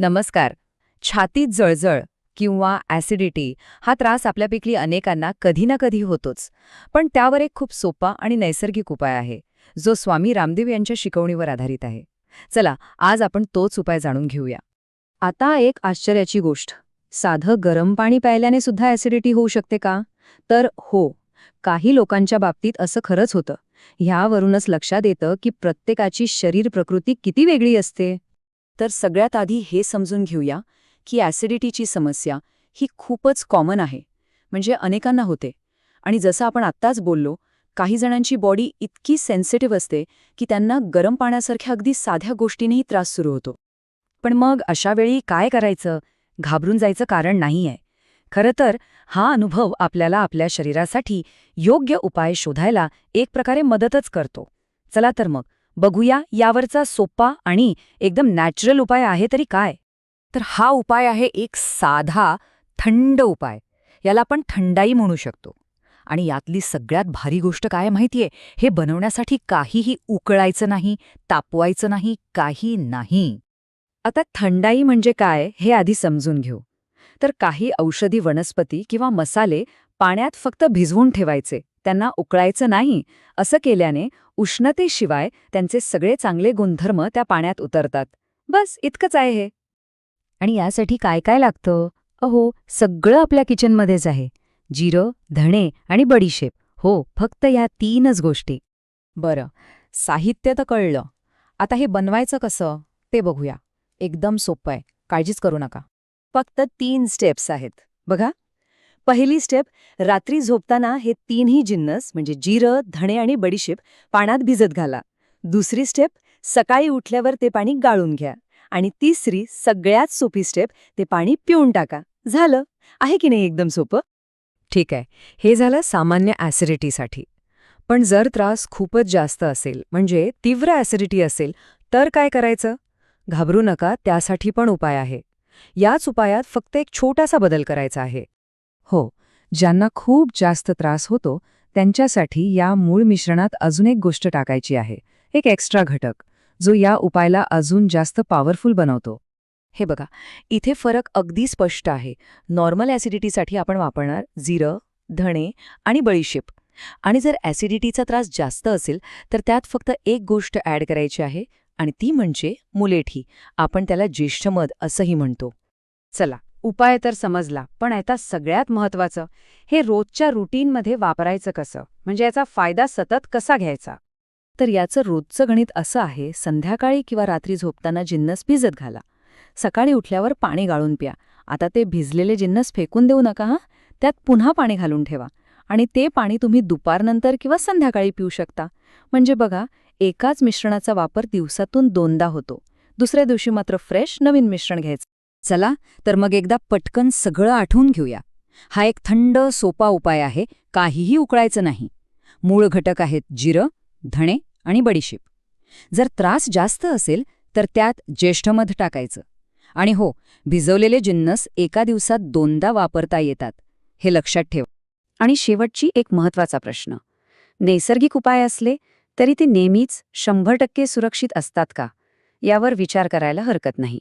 नमस्कार. छातीत जळजळ किंवा ॲसिडिटी हा त्रास आपल्यापैकी अनेकांना कधी ना कधी होतोच. पण त्यावर एक खूप सोपा आणि नैसर्गिक उपाय आहे, जो स्वामी रामदेव यांच्या शिकवणीवर आधारित आहे. चला, आज आपण तोच उपाय जाणून घेऊया. आता एक आश्चर्याची गोष्ट. साधं गरम पाणी प्यायल्याने सुद्धा ॲसिडिटी होऊ शकते का? तर हो, काही लोकांच्या बाबतीत असं खरंच होतं. ह्यावरूनच लक्षात येतं की प्रत्येकाची शरीर प्रकृती किती वेगळी असते. तर सगळ्यात आधी हे समजून घेऊया की ॲसिडिटीची समस्या ही खूपच कॉमन आहे, म्हणजे अनेकांना होते. आणि जसं आपण आत्ताच बोललो, काही जणांची बॉडी इतकी सेन्सिटिव्ह असते की त्यांना गरम पाण्यासारख्या अगदी साध्या गोष्टींनीही त्रास सुरू होतो. पण मग अशा वेळी काय करायचं? घाबरून जायचं कारण नाहीये. खरं तर हा अनुभव आपल्याला आपल्या शरीरासाठी योग्य उपाय शोधायला एक प्रकारे मदतच करतो. चला तर मग बघूया यावरचा सोपा आणि एकदम नॅचरल उपाय आहे तरी काय. तर हा उपाय आहे एक साधा थंड उपाय. याला आपण थंडाई म्हणू शकतो. आणि यातली सगळ्यात भारी गोष्ट काय माहितीये, हे बनवण्यासाठी काहीही उकळायचं नाही, तापवायचं नाही, काही नाही. आता थंडाई म्हणजे काय हे आधी समजून घेऊ. तर काही औषधी वनस्पती किंवा मसाले पाण्यात फक्त भिजवून ठेवायचे, त्यांना उकळायचं नाही. असं केल्याने उष्णतेशिवाय त्यांचे सगळे चांगले गुणधर्म त्या पाण्यात उतरतात. बस इतकंच आहे हे. आणि यासाठी काय काय लागतं? अहो, सगळं आपल्या किचनमध्येच आहे. जिरं, धणे आणि बडीशेप. हो, फक्त या 3च गोष्टी. बरं, साहित्य तर कळलं. आता हे बनवायचं कसं ते बघूया. एकदम सोपं आहे, काळजीच करू नका. फक्त 3 स्टेप्स आहेत. बघा, पहिली स्टेप, रात्री झोपताना हे 3ही जिन्नस म्हणजे जिरं, धणे आणि बडीशेप पाण्यात भिजत घाला. दुसरी स्टेप, सकाळी उठल्यावर ते पाणी गाळून घ्या. आणि तिसरी, सगळ्यात सोपी स्टेप, ते पाणी पिऊन टाका. झालं. आहे की नाही एकदम सोपं? ठीक आहे, हे झालं सामान्य ॲसिडिटीसाठी. पण जर त्रास खूपच जास्त असेल, म्हणजे तीव्र ॲसिडिटी असेल, तर काय करायचं? घाबरू नका, त्यासाठी पण उपाय आहे. याच उपायात फक्त एक छोटासा बदल करायचा आहे. हो, ज्यांना खूप जास्त त्रास होतो त्यांच्यासाठी या मूळ मिश्रणात अजून एक गोष्ट टाकायची आहे, एक एक्स्ट्रा घटक, जो या उपायाला अजून जास्त पॉवरफुल बनवतो. हे बघा, इथे फरक अगदी स्पष्ट आहे. नॉर्मल ॲसिडिटीसाठी आपण वापरणार जिरं, धणे आणि बडीशेप. आणि जर ॲसिडिटीचा त्रास जास्त असेल तर त्यात फक्त एक गोष्ट ॲड करायची आहे, आणि ती म्हणजे मुलेठी. आपण त्याला ज्येष्ठमध असंही म्हणतो. चला, उपाय तर समजला, पण आता सगळ्यात महत्त्वाचं, हे रोजच्या रुटीनमध्ये वापरायचं कसं, म्हणजे याचा फायदा सतत कसा घ्यायचा. तर याचं रोजचं गणित असं आहे, संध्याकाळी किंवा रात्री झोपताना जिन्नस भिजत घाला. सकाळी उठल्यावर पाणी गाळून प्या. आता ते भिजलेले जिन्नस फेकून देऊ नका हां, त्यात पुन्हा पाणी घालून ठेवा. आणि ते पाणी तुम्ही दुपारनंतर किंवा संध्याकाळी पिऊ शकता. म्हणजे बघा, एकाच मिश्रणाचा वापर दिवसातून 2दा होतो. दुसऱ्या दिवशी मात्र फ्रेश नवीन मिश्रण घ्यायचं. चला, तर मग एकदा पटकन सगळं आठवून घेऊया. हा एक थंड सोपा उपाय आहे, काहीही उकळायचं नाही. मूळ घटक आहेत जिरं, धणे आणि बडीशेप. जर त्रास जास्त असेल तर त्यात ज्येष्ठमध टाकायचं. आणि हो, भिजवलेले जिन्नस एका दिवसात 2दा वापरता येतात, हे लक्षात ठेवा. आणि शेवटची एक महत्त्वाचा प्रश्न, नैसर्गिक उपाय असले तरी ते नेहमीच 100% सुरक्षित असतात का, यावर विचार करायला हरकत नाही.